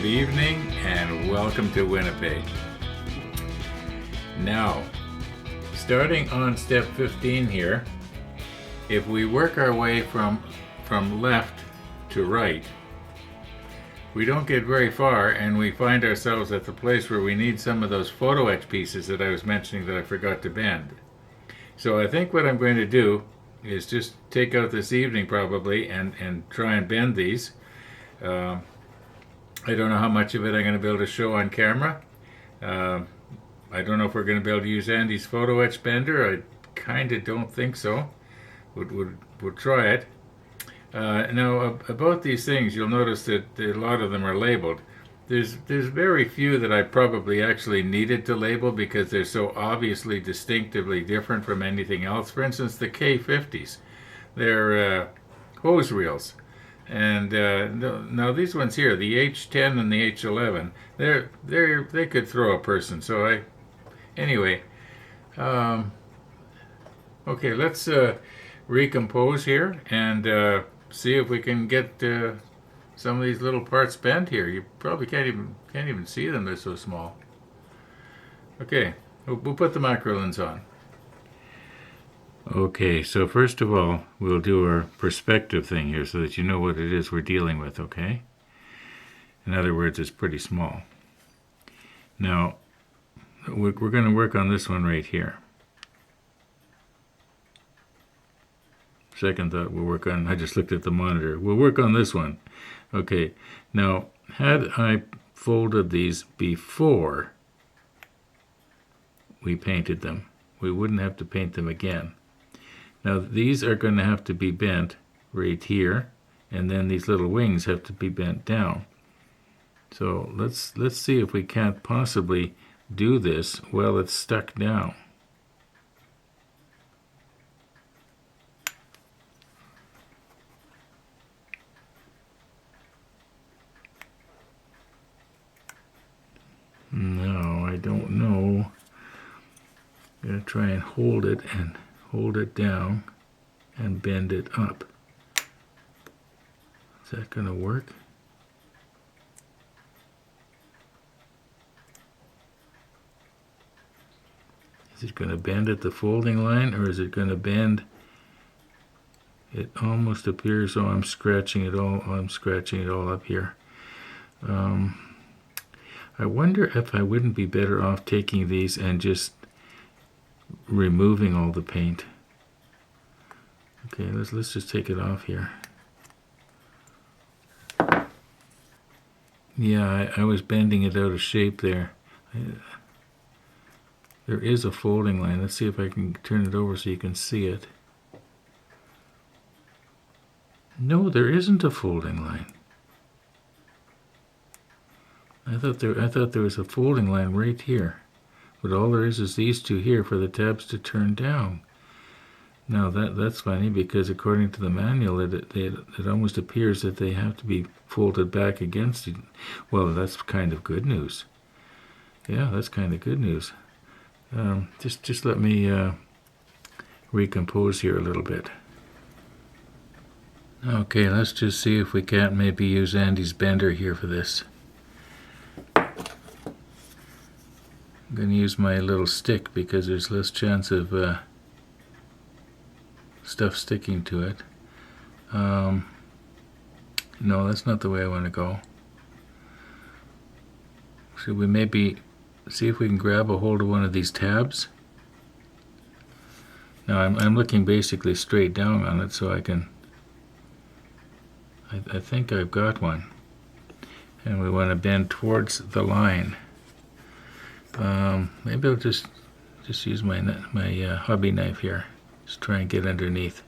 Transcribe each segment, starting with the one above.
Good evening and welcome to Winnipeg. Now, starting on step 15 here, if we work our way from left to right, we don't get very far and we find ourselves at the place where we need some of those photo etch pieces that I was mentioning that I forgot to bend. So I think what I'm going to do is just take out this evening probably and try and bend these. I don't know how much of it I'm going to be able to show on camera. I don't know if we're going to be able to use Andy's photo etch bender. I kind of don't think so. We'll try it. Now about these things, you'll notice that a lot of them are labeled. There's very few that I probably actually needed to label because they're so obviously distinctively different from anything else. For instance, the K50s, they're hose reels. And now these ones here, the H10 and the H11, they could throw a person. So anyway, okay, let's recompose here and see if we can get some of these little parts bent here. You probably can't even see them; they're so small. Okay, we'll put the macro lens on. Okay, so first of all, we'll do our perspective thing here so that you know what it is we're dealing with, okay? In other words, it's pretty small. Now, we're going to work on this one right here. Second thought, we'll work on, I just looked at the monitor. We'll work on this one. Okay, now, had I folded these before we painted them, we wouldn't have to paint them again. Now these are going to have to be bent right here, and then these little wings have to be bent down. So let's see if we can't possibly do this while it's stuck down. No, I don't know. I'm going to try and hold it down and bend it up. Is that going to work? Is it going to bend at the folding line, or is it going to bend? It almost appears, I'm scratching it all up here. I wonder if I wouldn't be better off taking these and just removing all the paint. Okay, let's just take it off here. Yeah, I was bending it out of shape there. There is a folding line. Let's see if I can turn it over so you can see it. No, there isn't a folding line. I thought there was a folding line right here. But all there is these two here for the tabs to turn down. Now that's funny because according to the manual, it almost appears that they have to be folded back against it. Well, that's kind of good news. Yeah, that's kind of good news. Just let me recompose here a little bit. Okay, let's just see if we can't maybe use Andy's bender here for this. I'm going to use my little stick because there's less chance of stuff sticking to it. No, that's not the way I want to go. Should we maybe see if we can grab a hold of one of these tabs? Now I'm looking basically straight down on it so I can, I think I've got one. And we want to bend towards the line. Maybe I'll just use my hobby knife here. Just try and get underneath.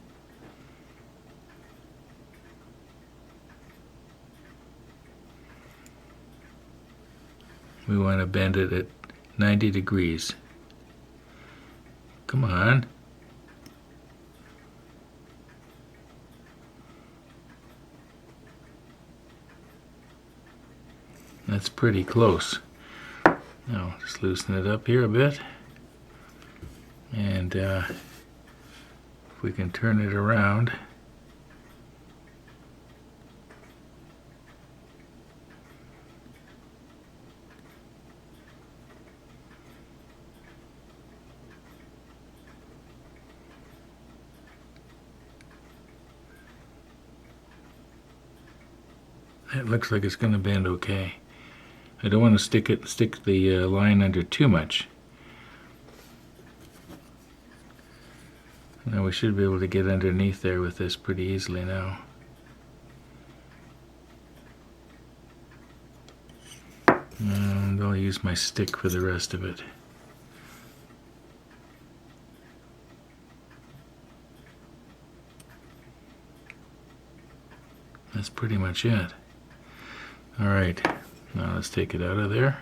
We want to bend it at 90 degrees. Come on. That's pretty close. Now, just loosen it up here a bit. And if we can turn it around. It looks like it's going to bend okay. I don't want to stick the line under too much. Now we should be able to get underneath there with this pretty easily now. And I'll use my stick for the rest of it. That's pretty much it. All right, now let's take it out of there.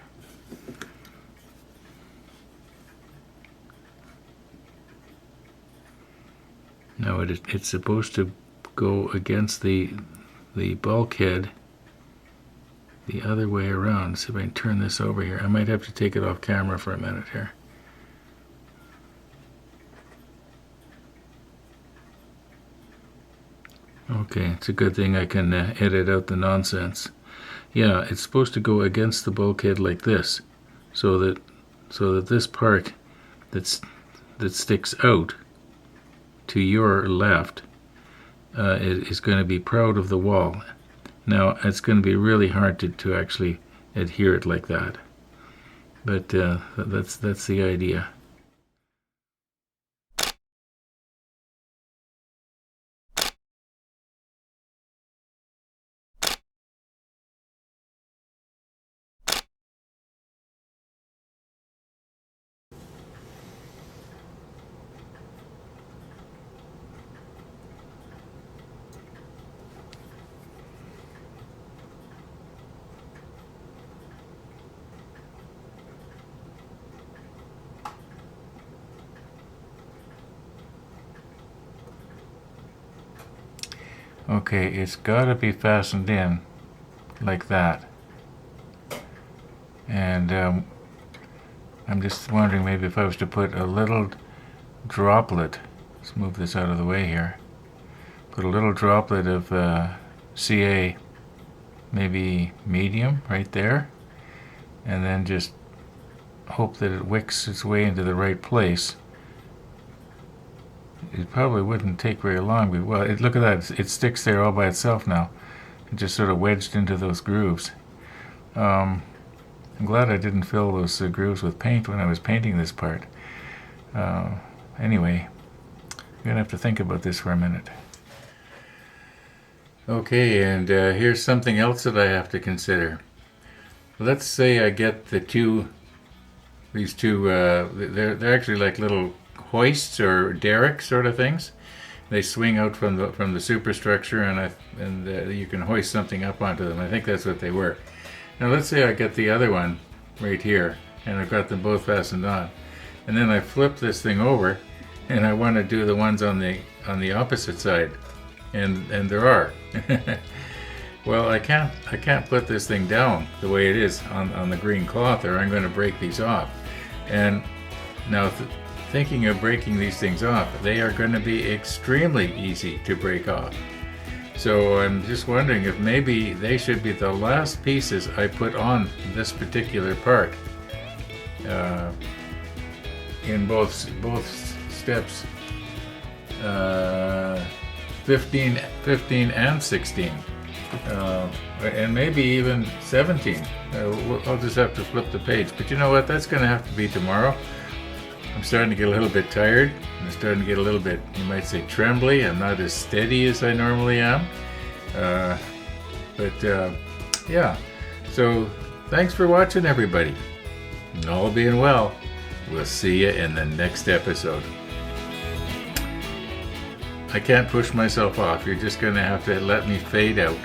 Now it's supposed to go against the bulkhead the other way around. See if I can turn this over here. I might have to take it off camera for a minute here. Okay, it's a good thing I can edit out the nonsense. Yeah, it's supposed to go against the bulkhead like this, so that this part that sticks out to your left is going to be proud of the wall. Now it's going to be really hard to actually adhere it like that, but that's the idea. Okay, it's got to be fastened in like that. And I'm just wondering maybe if I was to put a little droplet, let's move this out of the way here, put a little droplet of CA, maybe medium right there, and then just hope that it wicks its way into the right place. It probably wouldn't take very long, but well, look at that, it sticks there all by itself now. It just sort of wedged into those grooves. I'm glad I didn't fill those grooves with paint when I was painting this part. Anyway, I'm going to have to think about this for a minute. Okay, and here's something else that I have to consider. Let's say I get these two, they're actually like little hoists or derricks sort of things. They swing out from the superstructure, and you can hoist something up onto them. I think that's what they were. Now let's say I get the other one right here, and I've got them both fastened on, and then I flip this thing over, and I want to do the ones on the opposite side, and there are. Well, I can't put this thing down the way it is on the green cloth, or I'm going to break these off. And now thinking of breaking these things off, they are going to be extremely easy to break off. So I'm just wondering if maybe they should be the last pieces I put on this particular part in both steps 15 and 16, and maybe even 17. I'll just have to flip the page, but you know what, that's going to have to be tomorrow. I'm starting to get a little bit tired. I'm starting to get a little bit, you might say, trembly. I'm not as steady as I normally am. Yeah. So thanks for watching, everybody. And all being well, we'll see you in the next episode. I can't push myself off. You're just going to have to let me fade out.